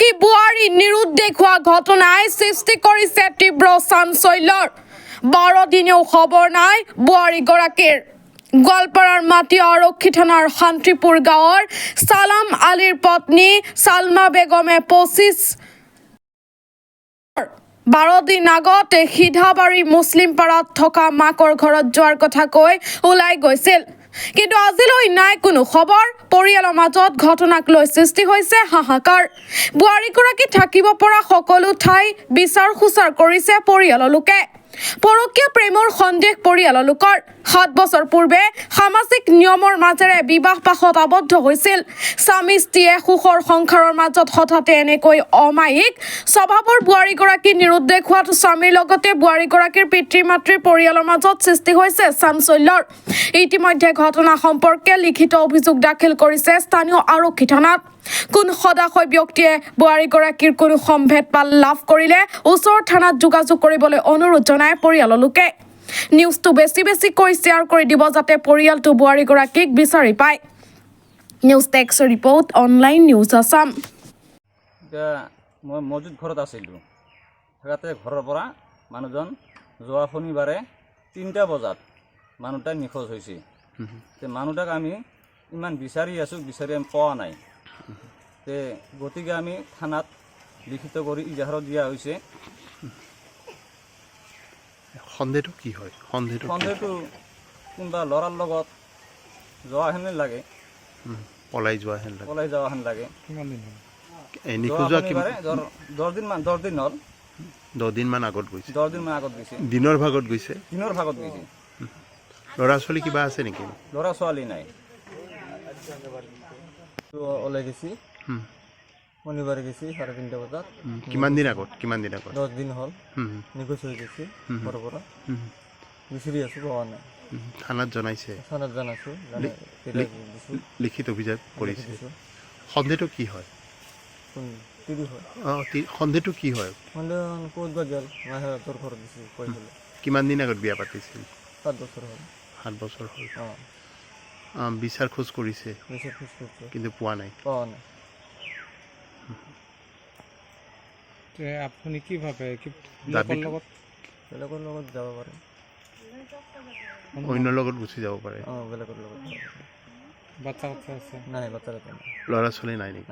এগৰাকী বুঢ়াৰী নিৰুদ্দেশ হোৱা ঘটনাই সৃষ্টি কৰিছে তীব্ৰ চাঞ্চল্যৰ 12 দিনেও খবৰ নাই বুঢ়াৰীগৰাকীৰ গোৱালপাৰাৰ মাটি আৰক্ষী থানাৰ শান্তিপুৰ গাঁৱৰ সালাম আলীৰ পত্নী সালমা বেগমে 12 দিন আগত সিধাবাৰী মুছলিম পাৰাত থকা মাকৰ ঘৰত যোৱাৰ কথা কৈ ওলাই গৈছিল কিন্তু আজিলৈ নাই কোনো খবৰ পৰিয়ালৰ মাজত ঘটনাক লৈ সৃষ্টি হৈছে হাহাকাৰ বুঢ়াৰীগৰাকী থাকিব পৰা সকলো ঠাই বিচাৰ খুচাৰ কৰিছে পৰিয়ালৰ লোকে পৰকীয়া প্ৰেমৰ সন্দেহ পৰিয়ালৰ লোকৰ 7 বছৰ পূৰ্বে সামাজিক নিয়মৰ মাজেৰে বিবাহ পাশত আবদ্ধ হৈছিল স্বামী স্ত্ৰীয়ে সুখৰ সংসাৰৰ মাজত হঠাতে এনেকৈ অমায়িক স্বভাৱৰ বুঢ়াৰীগৰাকী নিৰুদ্দেশ হোৱাত স্বামীৰ লগতে বুঢ়াৰীগৰাকীৰ পিতৃ মাতৃৰ পৰিয়ালৰ মাজত সৃষ্টি হৈছে চাঞ্চল্যৰ ইতিমধ্যে ঘটনা সম্পৰ্কে লিখিত অভিযোগ দাখিল কৰিছে স্থানীয় আৰক্ষী থানাত কোন সদাশয় ব্যক্তিয়ে বুঢ়াৰীগৰাকীৰ কোনো সম্ভেদ পাল লাভ কৰিলে ওচৰৰ থানাত যোগাযোগ কৰিবলৈ অনুৰোধ জনায় পৰিয়ালৰ লোকে নিউজটো বেছি কৰি শ্বেয়াৰ কৰি দিব যাতে পৰিয়ালটো বুঢ়াৰীগৰাকীক বিচাৰি পায় news text report online news Assam মই মজুদ ঘৰত আছিলোঁ থাকাতে ঘৰৰ পৰা মানুহজন যোৱা শনিবাৰে 3টা বজাত মানুহটা নিখোজ হৈছে মানুহটাক আমি ইমান বিচাৰি আছোঁ বিচাৰি আমি পোৱা নাই গতিকে আমি থানাত লিখিত কৰি ইজাহাৰত দিয়া হৈছে সন্দেহটো কি হয় সন্দেহটো কোনোবা ল'ৰাৰ লগত যোৱা হেন লাগে পলাই যোৱা হেন লাগে শনিবাৰে 10 দিন হ'ল 10 দিনমান আগত গৈছে 10 দিনমান আগত গৈছে দিনৰ ভাগত গৈছে ল'ৰা ছোৱালী কিবা আছে নেকি ল'ৰা ছোৱালী নাই ওলাই গেছি শনিবাৰে গেছি 3:30 বজাত কিমান দিন আগত 10 দিন হ'ল নিখোজ হৈ গেছি ঘৰৰ পৰা বিচাৰি আছো পোৱা নাই থানাত জনাইছে জানাইছো লিখিত অভিযোগ কৰিছে সন্দেহটো কি হয় সন্দেহটো কি হয় ক'ত বা গেল মাহঁতৰ ঘৰত দিছে কৈছিলে কিমান দিন আগত বিয়া পাতিছিল 7 বছৰ হ'ল 7 বছৰ হ'ল বিচাৰ খোজ কৰিছে কিন্তু পোৱা নাই আপুনি কি ভাবে বেলেগৰ লগত যাব পাৰে অন্য লগত গুচি যাব পাৰে বেলেগৰ লগত বাচ্চা আছে নাই বাচ্চা ল'ৰা ছোৱালী নাই নেকি